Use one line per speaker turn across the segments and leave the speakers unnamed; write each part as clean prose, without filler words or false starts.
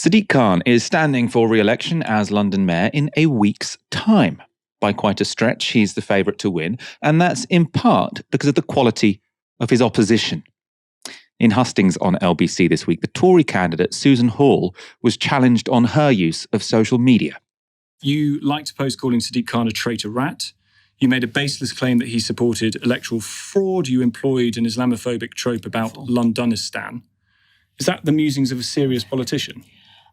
Sadiq Khan is standing for re-election as London Mayor in a week's time. By quite a stretch, he's the favourite to win, and that's in part because of the quality of his opposition. In hustings on LBC this week, the Tory candidate Susan Hall was challenged on her use of social media.
You liked a post calling Sadiq Khan a traitor rat. You made a baseless claim that he supported electoral fraud. You employed an Islamophobic trope about Londonistan. Is that the musings of a serious politician?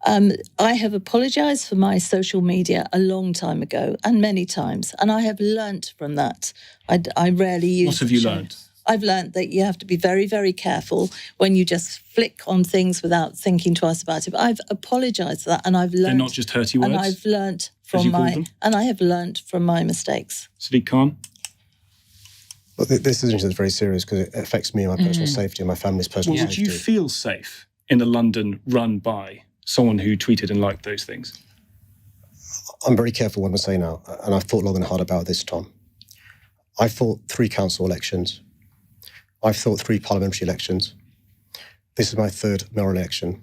I have apologised for my social media a long time ago, and many times, and I have learnt from that. I rarely use.
What have you learnt?
I've learnt that you have to be very, very careful when you just flick on things without thinking twice about it. But I've apologised for that, and I've learnt.
They're not just hurty words.
And I've learnt from I have learnt from my mistakes.
Sadiq Khan.
Well, this is very serious because it affects me and my personal safety and my family's personal safety.
Would you feel safe in a London run by someone who tweeted and liked those things?
I'm very careful what I say now, and I've thought long and hard about this, Tom. I fought 3 council elections. I've fought 3 parliamentary elections. This is my 3rd mayoral election.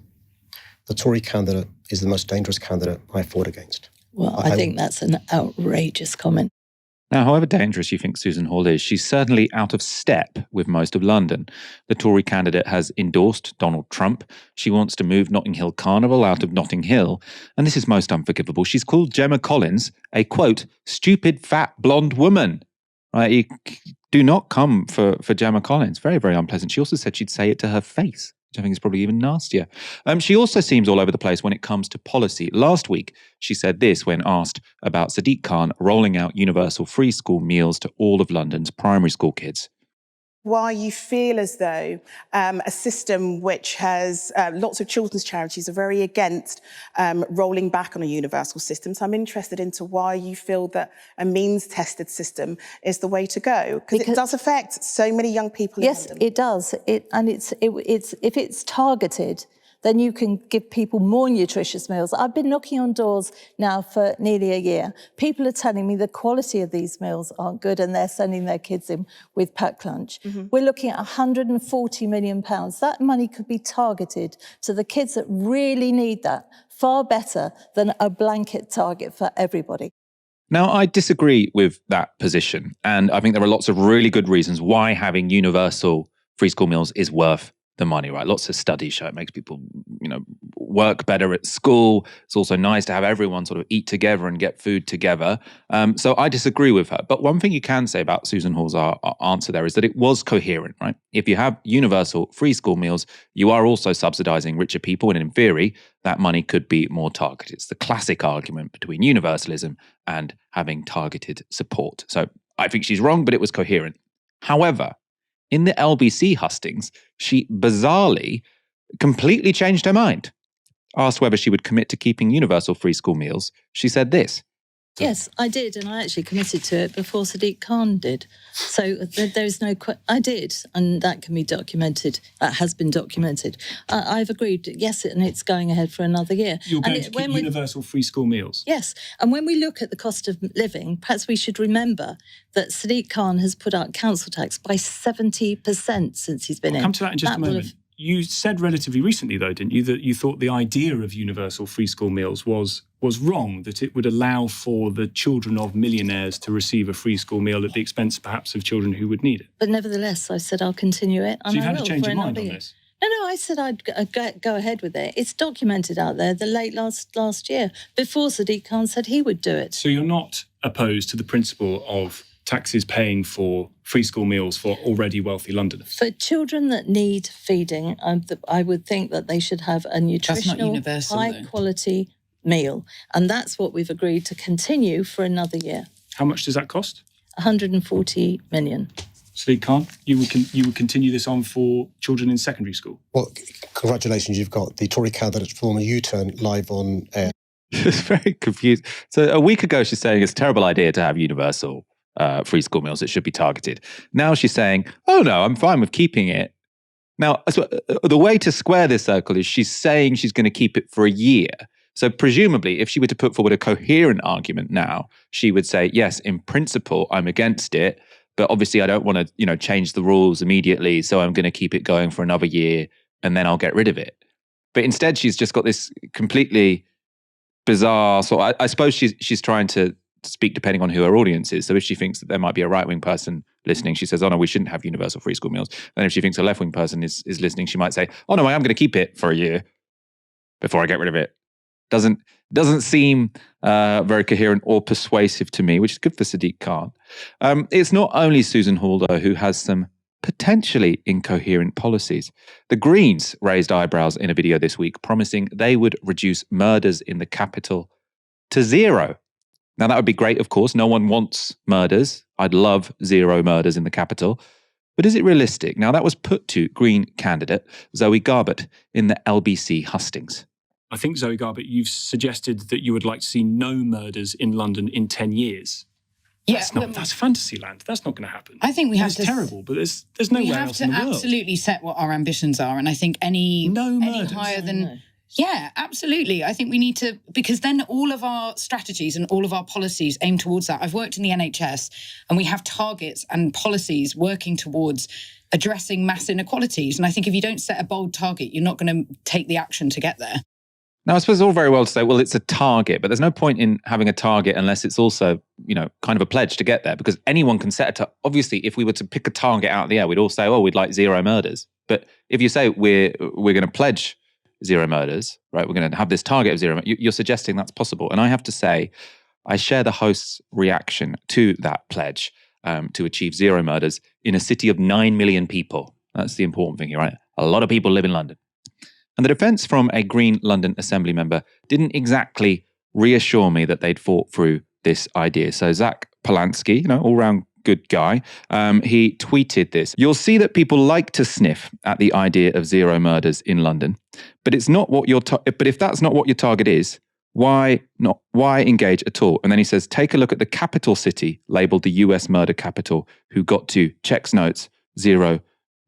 The Tory candidate is the most dangerous candidate I fought against.
Well, I think that's an outrageous comment.
Now, however dangerous you think Susan Hall is, she's certainly out of step with most of London. The Tory candidate has endorsed Donald Trump. She wants to move Notting Hill Carnival out of Notting Hill. And this is most unforgivable. She's called Gemma Collins a, quote, stupid, fat, blonde woman. Right? You do not come for Gemma Collins. Very, very unpleasant. She also said she'd say it to her face, which I think is probably even nastier. She also seems all over the place when it comes to policy. Last week, she said this when asked about Sadiq Khan rolling out universal free school meals to all of London's primary school kids.
Why you feel as though a system which has lots of children's charities are very against rolling back on a universal system. So I'm interested into why you feel that a means-tested system is the way to go, because it does affect so many young people.
Yes, it does. If it's targeted, then you can give people more nutritious meals. I've been knocking on doors now for nearly a year. People are telling me the quality of these meals aren't good and they're sending their kids in with packed lunch. Mm-hmm. We're looking at £140 million. That money could be targeted to the kids that really need that, far better than a blanket target for everybody.
Now, I disagree with that position, and I think there are lots of really good reasons why having universal free school meals is worth the money, right? Lots of studies show it makes people, work better at school. It's also nice to have everyone sort of eat together and get food together. So I disagree with her. But one thing you can say about Susan Hall's answer there is that it was coherent, right? If you have universal free school meals, you are also subsidizing richer people. And in theory, that money could be more targeted. It's the classic argument between universalism and having targeted support. So I think she's wrong, but it was coherent. However, in the LBC hustings, she bizarrely completely changed her mind. Asked whether she would commit to keeping universal free school meals, she said this.
Yes, I did, and I actually committed to it before Sadiq Khan did. So there's no... I did, and that can be documented. That has been documented. I've agreed, yes, and it's going ahead for another year.
You're going to keep universal free school meals?
Yes, and when we look at the cost of living, perhaps we should remember that Sadiq Khan has put out council tax by 70% since he's been in.
I'll come to that in just a moment. You said relatively recently, though, didn't you, that you thought the idea of universal free school meals was wrong, that it would allow for the children of millionaires to receive a free school meal at the expense, perhaps, of children who would need it.
But nevertheless, I said I'll continue it.
So you've had to change your mind on this?
No, I said I'd go ahead with it. It's documented out there, the late last year, before Sadiq Khan said he would do it.
So you're not opposed to the principle of taxes paying for free school meals for already wealthy Londoners?
For children that need feeding, I would think that they should have a nutritional, high-quality meal. And that's what we've agreed to continue for another year.
How much does that cost?
140 million.
Sadiq Khan, you would continue this on for children in secondary school?
Well, congratulations, you've got the Tory candidate perform a U-turn live on air.
She's very confused. So a week ago, she's saying it's a terrible idea to have universal free school meals. It should be targeted. Now she's saying, oh no, I'm fine with keeping it. Now, so the way to square this circle is she's saying she's going to keep it for a year. So presumably, if she were to put forward a coherent argument now, she would say, yes, in principle, I'm against it, but obviously I don't want to, change the rules immediately, so I'm going to keep it going for another year and then I'll get rid of it. But instead, she's just got this completely bizarre sort. I suppose she's trying to speak depending on who her audience is. So if she thinks that there might be a right-wing person listening, she says, "Oh no, we shouldn't have universal free school meals." And if she thinks a left-wing person is listening, she might say, "Oh no, I am going to keep it for a year before I get rid of it." Doesn't seem very coherent or persuasive to me, which is good for Sadiq Khan. It's not only Susan Hall, though, who has some potentially incoherent policies. The Greens raised eyebrows in a video this week, promising they would reduce murders in the capital to zero. Now, that would be great, of course. No one wants murders. I'd love zero murders in the capital. But is it realistic? Now, that was put to Green candidate Zoe Garbett in the LBC hustings.
I think, Zoe Garbett, you've suggested that you would like to see no murders in London in 10 years.
Yeah,
That's fantasy land. That's not going to happen.
I think we have
That's terrible, but there's nowhere else in the world.
We have to absolutely set what our ambitions are, and I think any higher than...
No.
Yeah, absolutely. I think we need to, because then all of our strategies and all of our policies aim towards that. I've worked in the NHS, and we have targets and policies working towards addressing mass inequalities. And I think if you don't set a bold target, you're not going to take the action to get there.
Now, I suppose it's all very well to say, well, it's a target, but there's no point in having a target unless it's also, kind of a pledge to get there, because anyone can set a target. Obviously, if we were to pick a target out of the air, we'd all say, oh, we'd like zero murders. But if you say we're going to pledge zero murders, right, we're going to have this target of zero, you're suggesting that's possible. And I have to say, I share the host's reaction to that pledge to achieve zero murders in a city of 9 million people. That's the important thing here, right? A lot of people live in London. And the defence from a Green London Assembly member didn't exactly reassure me that they'd thought through this idea. So Zach Polanski, all-round good guy, he tweeted this: "You'll see that people like to sniff at the idea of zero murders in London, but it's not what but if that's not what your target is, why not? Why engage at all?" And then he says, "Take a look at the capital city labelled the US murder capital, who got to, checks notes, zero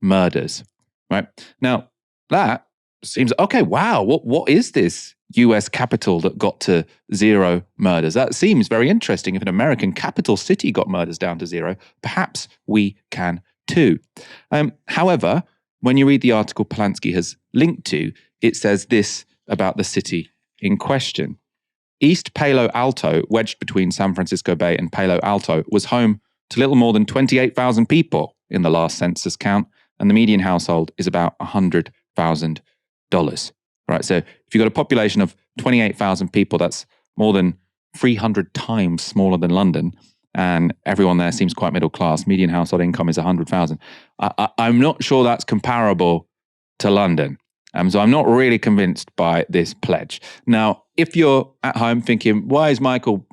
murders." Right now, that seems okay. Wow, what is this US capital that got to zero murders? That seems very interesting. If an American capital city got murders down to zero, perhaps we can too. However, when you read the article Polanski has linked to, it says this about the city in question: East Palo Alto, wedged between San Francisco Bay and Palo Alto, was home to little more than 28,000 people in the last census count, and the median household is about $100,000. Right, so if you've got a population of 28,000 people, that's more than 300 times smaller than London, and everyone there seems quite middle class. Median household income is 100,000. I'm not sure that's comparable to London, so I'm not really convinced by this pledge. Now, if you're at home thinking, why is Michael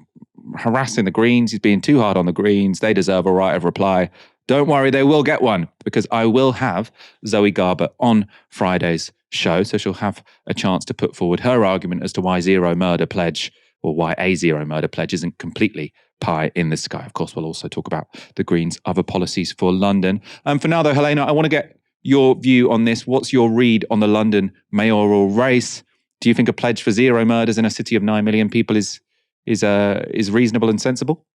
harassing the Greens? He's being too hard on the Greens. They deserve a right of reply. Don't worry, they will get one, because I will have Zoe Garbett on Friday's show, so she'll have a chance to put forward her argument as to why zero murder pledge, or why a zero murder pledge, isn't completely pie in the sky. Of course, we'll also talk about the Greens' other policies for London. For now, though, Helena, I want to get your view on this. What's your read on the London mayoral race? Do you think a pledge for zero murders in a city of 9 million people is reasonable and sensible?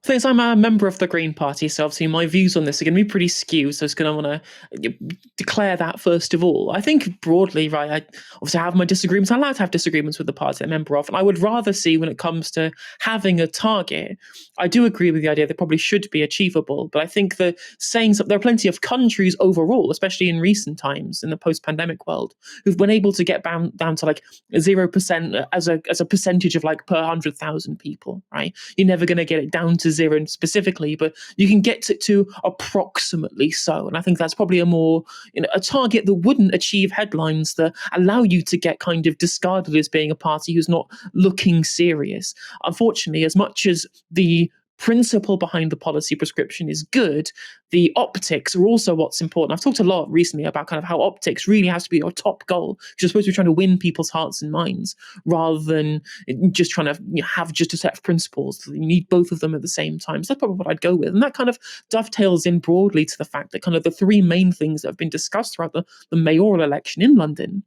The thing is, I'm a member of the Green Party, so obviously my views on this are going to be pretty skewed, so I was going to want to declare that first of all. I think broadly, right, I obviously have my disagreements. I'm allowed to have disagreements with the party I'm a member of, and I would rather see, when it comes to having a target, I do agree with the idea that probably should be achievable, but I think that saying something, there are plenty of countries overall, especially in recent times in the post-pandemic world, who've been able to get down to like 0% as a percentage of like per 100,000 people, right? You're never going to get it down to zero specifically, but you can get it to approximately so. And I think that's probably a target that wouldn't achieve headlines that allow you to get kind of discarded as being a party who's not looking serious. Unfortunately, as much as the principle behind the policy prescription is good, the optics are also what's important. I've talked a lot recently about kind of how optics really has to be your top goal, because you're supposed to be trying to win people's hearts and minds rather than just trying to have just a set of principles. You need both of them at the same time. So that's probably what I'd go with. And that kind of dovetails in broadly to the fact that kind of the three main things that have been discussed throughout the mayoral election in London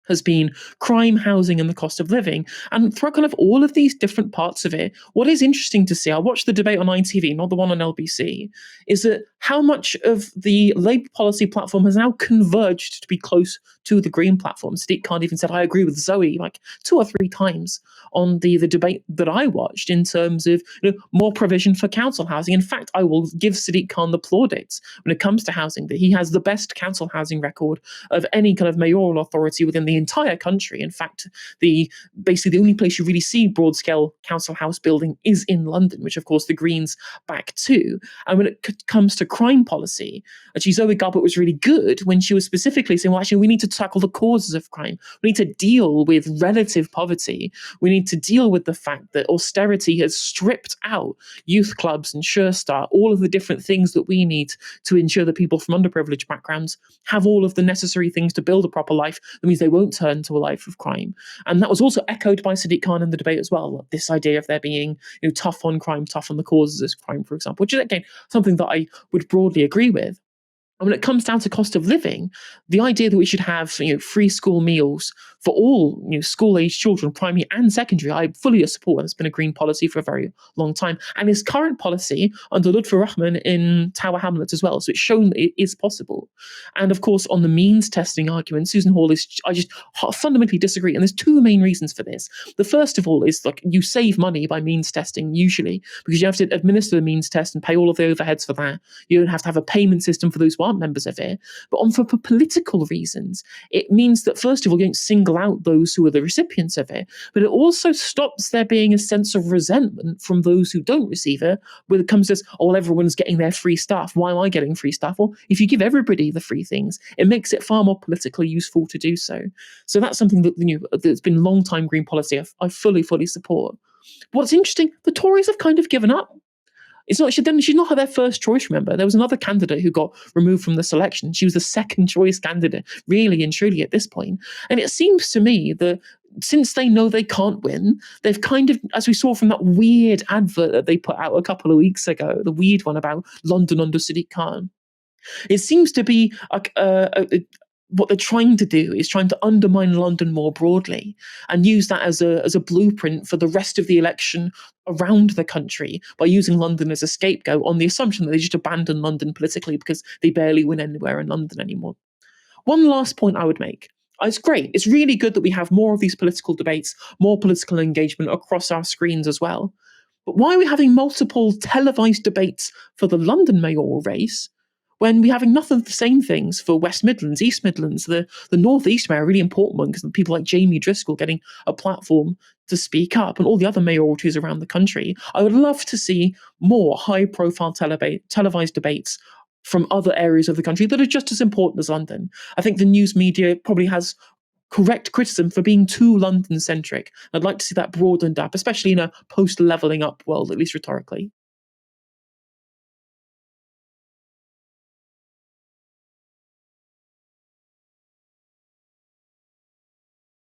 has been crime, housing, and the cost of living. And throughout kind of all of these different parts of it, what is interesting to see, I watched the debate on ITV, not the one on LBC, is that how much of the Labour policy platform has now converged to be close to the Green platform. Sadiq Khan even said, I agree with Zoe, like 2 or 3 times on the debate that I watched in terms of more provision for council housing. In fact, I will give Sadiq Khan the plaudits when it comes to housing, that he has the best council housing record of any kind of mayoral authority within the entire country. In fact, basically the only place you really see broad-scale council house building is in London, which of course the Greens back too. And when it comes to crime policy, actually Zoe Gilbert was really good when she was specifically saying, well, actually we need to tackle the causes of crime. We need to deal with relative poverty. We need to deal with the fact that austerity has stripped out youth clubs and Sure Start, all of the different things that we need to ensure that people from underprivileged backgrounds have all of the necessary things to build a proper life. That means they won't turn to a life of crime. And that was also echoed by Sadiq Khan in the debate as well. This idea of there being tough on crime, tough on the causes of crime, for example, which is again something that I would broadly agree with. And when it comes down to cost of living, the idea that we should have free school meals for all school-age children, primary and secondary, I fully support. It's been a Green policy for a very long time, and it's current policy under Lutfur Rahman in Tower Hamlets as well. So it's shown that it is possible. And of course, on the means testing argument, Susan Hall I just fundamentally disagree. And there's 2 main reasons for this. The first of all is you save money by means testing usually because you have to administer the means test and pay all of the overheads for that. You don't have to have a payment system for those who aren't members of it. But for political reasons, it means that first of all, you don't single out those who are the recipients of it, but it also stops there being a sense of resentment from those who don't receive it, when it comes to this, everyone's getting their free stuff. Why am I getting free stuff? Well, if you give everybody the free things, it makes it far more politically useful to do so. So that's something that that's been long-time Green policy I fully support. What's interesting, the Tories have kind of given up. It's not, she's not their first choice, remember. There was another candidate who got removed from the selection. She was the second choice candidate, really and truly at this point. And it seems to me that since they know they can't win, they've kind of, as we saw from that weird advert that they put out a couple of weeks ago, the weird one about London under Sadiq Khan, it seems to be what they're trying to do is trying to undermine London more broadly and use that as a blueprint for the rest of the election around the country by using London as a scapegoat on the assumption that they just abandon London politically because they barely win anywhere in London anymore. One last point I would make. It's great. It's really good that we have more of these political debates, more political engagement across our screens as well. But why are we having multiple televised debates for the London mayoral race when we're having nothing of the same things for West Midlands, East Midlands, the North East mayor, a really important one because people like Jamie Driscoll getting a platform to speak up, and all the other mayoralties around the country? I would love to see more high-profile televised debates from other areas of the country that are just as important as London. I think the news media probably has correct criticism for being too London-centric. I'd like to see that broadened up, especially in a post-levelling up world, at least rhetorically.